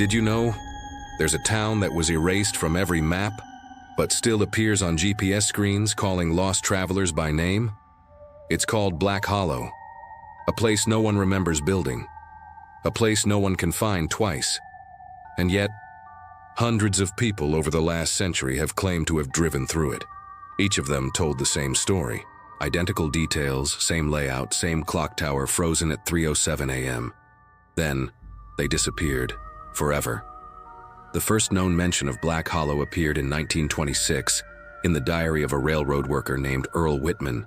Did you know there's a town that was erased from every map, but still appears on GPS screens calling lost travelers by name? It's called Black Hollow, a place no one remembers building, a place no one can find twice. And yet, hundreds of people over the last century have claimed to have driven through it. Each of them told the same story. Identical details, same layout, same clock tower frozen at 3:07 a.m. Then, they disappeared, forever. The first known mention of Black Hollow appeared in 1926 in the diary of a railroad worker named Earl Whitman.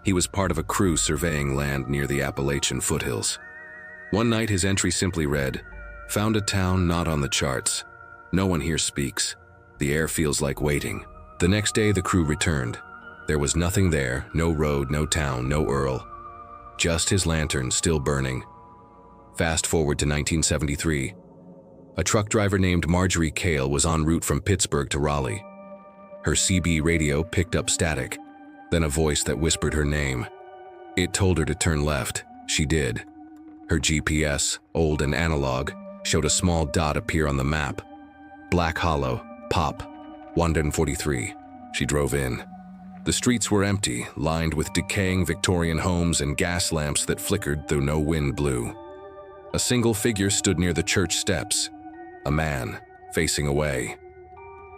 He was part of a crew surveying land near the Appalachian foothills. One night his entry simply read, "Found a town not on the charts. No one here speaks. The air feels like waiting." The next day the crew returned. There was nothing there, no road, no town, no Earl. Just his lantern still burning. Fast forward to 1973. A truck driver named Marjorie Cale was en route from Pittsburgh to Raleigh. Her CB radio picked up static, then a voice that whispered her name. It told her to turn left. She did. Her GPS, old and analog, showed a small dot appear on the map. Black Hollow, Pop, 143. She drove in. The streets were empty, lined with decaying Victorian homes and gas lamps that flickered though no wind blew. A single figure stood near the church steps, a man, facing away.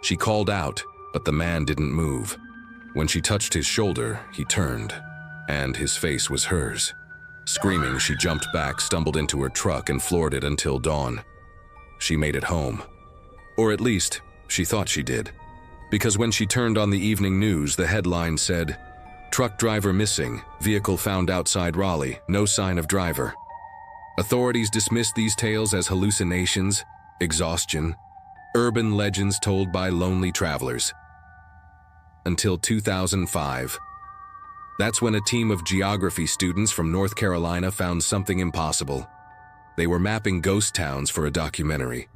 She called out, but the man didn't move. When she touched his shoulder, he turned, and his face was hers. Screaming, she jumped back, stumbled into her truck, and floored it until dawn. She made it home. Or at least, she thought she did. Because when she turned on the evening news, the headline said, "Truck driver missing, vehicle found outside Raleigh, no sign of driver." Authorities dismissed these tales as hallucinations, exhaustion, urban legends told by lonely travelers. Until 2005. That's when a team of geography students from North Carolina found something impossible. They were mapping ghost towns for a documentary.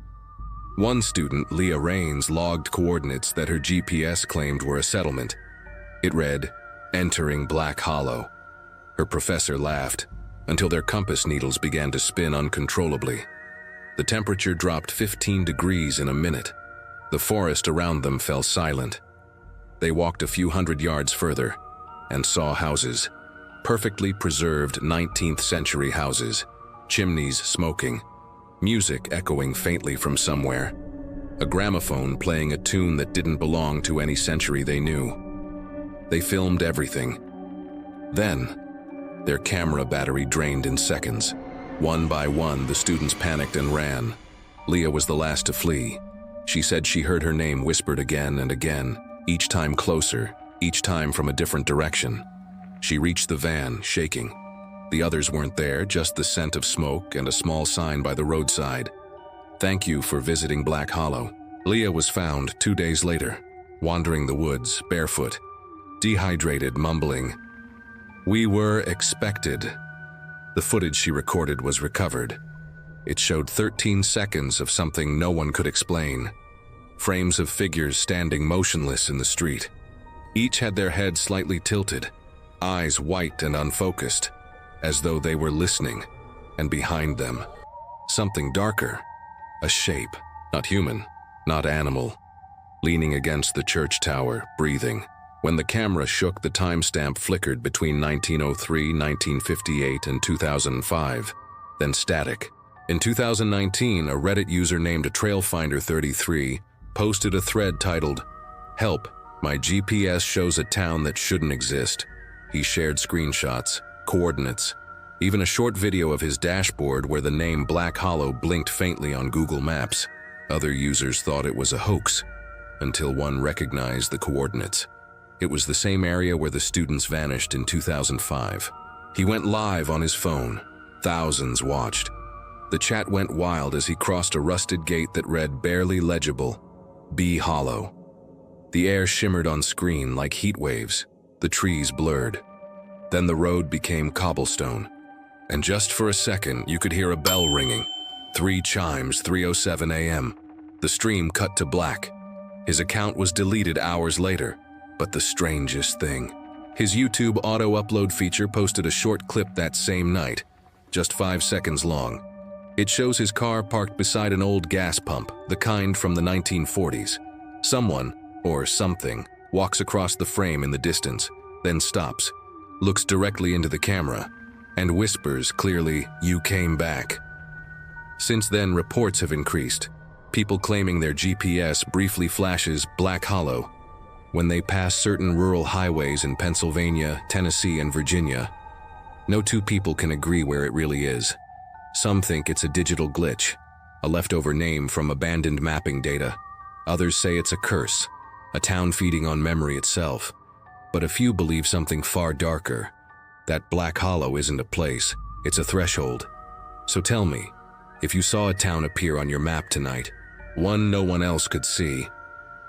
One student, Leah Rains, logged coordinates that her GPS claimed were a settlement. It read, "Entering Black Hollow." Her professor laughed, until their compass needles began to spin uncontrollably. The temperature dropped 15 degrees in a minute. The forest around them fell silent. They walked a few hundred yards further and saw houses, perfectly preserved 19th century houses, chimneys smoking, music echoing faintly from somewhere, a gramophone playing a tune that didn't belong to any century they knew. They filmed everything. Then, their camera battery drained in seconds. One by one, the students panicked and ran. Leah was the last to flee. She said she heard her name whispered again and again, each time closer, each time from a different direction. She reached the van, shaking. The others weren't there, just the scent of smoke and a small sign by the roadside. "Thank you for visiting Black Hollow." Leah was found 2 days later, wandering the woods, barefoot, dehydrated, mumbling, "We were expected." The footage she recorded was recovered. It showed 13 seconds of something no one could explain. Frames of figures standing motionless in the street. Each had their heads slightly tilted, eyes white and unfocused, as though they were listening, and behind them, something darker, a shape, not human, not animal, leaning against the church tower, breathing. When the camera shook, the timestamp flickered between 1903, 1958, and 2005, then static. In 2019, a Reddit user named Trailfinder33 posted a thread titled, "Help, my GPS shows a town that shouldn't exist." He shared screenshots, coordinates, even a short video of his dashboard where the name Black Hollow blinked faintly on Google Maps. Other users thought it was a hoax, until one recognized the coordinates. It was the same area where the students vanished in 2005. He went live on his phone. Thousands watched. The chat went wild as he crossed a rusted gate that read barely legible, "B Hollow." The air shimmered on screen like heat waves. The trees blurred. Then the road became cobblestone. And just for a second, you could hear a bell ringing. 3 chimes, 3:07 a.m. The stream cut to black. His account was deleted hours later. But the strangest thing, his YouTube auto-upload feature posted a short clip that same night, just 5 seconds long. It shows his car parked beside an old gas pump, the kind from the 1940s. Someone, or something, walks across the frame in the distance, then stops, looks directly into the camera, and whispers clearly, "You came back." Since then, reports have increased, people claiming their GPS briefly flashes Black Hollow when they pass certain rural highways in Pennsylvania, Tennessee, and Virginia. No two people can agree where it really is. Some think it's a digital glitch, a leftover name from abandoned mapping data. Others say it's a curse, a town feeding on memory itself. But a few believe something far darker, that Black Hollow isn't a place, it's a threshold. So tell me, if you saw a town appear on your map tonight, one no one else could see,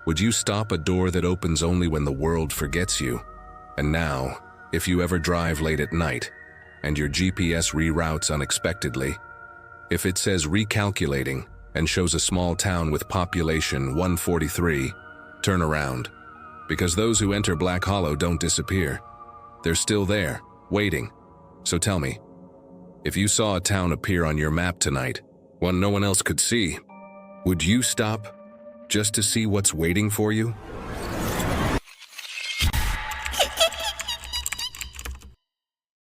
would you stop a door that opens only when the world forgets you? And now, if you ever drive late at night, and your GPS reroutes unexpectedly, if it says recalculating and shows a small town with population 143, turn around. Because those who enter Black Hollow don't disappear. They're still there, waiting. So tell me, if you saw a town appear on your map tonight, one no one else could see, would you stop just to see what's waiting for you?